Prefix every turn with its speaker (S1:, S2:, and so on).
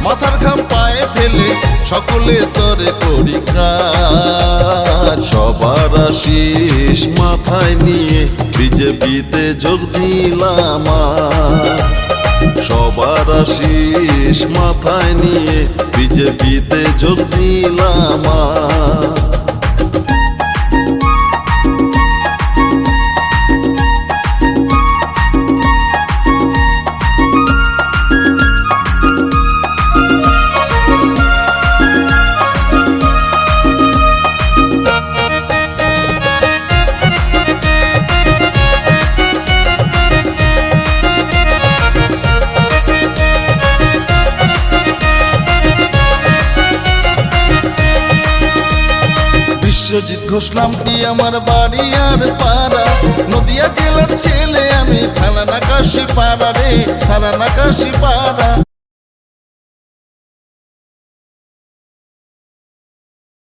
S1: মাথার ঘাম পায়ে ফেলে সকলে তরে করি কাজ। সবার আশিস মাথায় নিয়ে বিজেপিতে যোগ দিলাম। সবার আশিস মাথায় নিয়ে বিজেপিতে যোগ দিলাম। বিশ্বজিৎ ঘোষ নামটি আমার বাড়ি আর পাড়া, নদিয়া জেলার ছেলে আমি, থানা নাকাশি পাড়া রে, থানা নাকাশি পাড়া।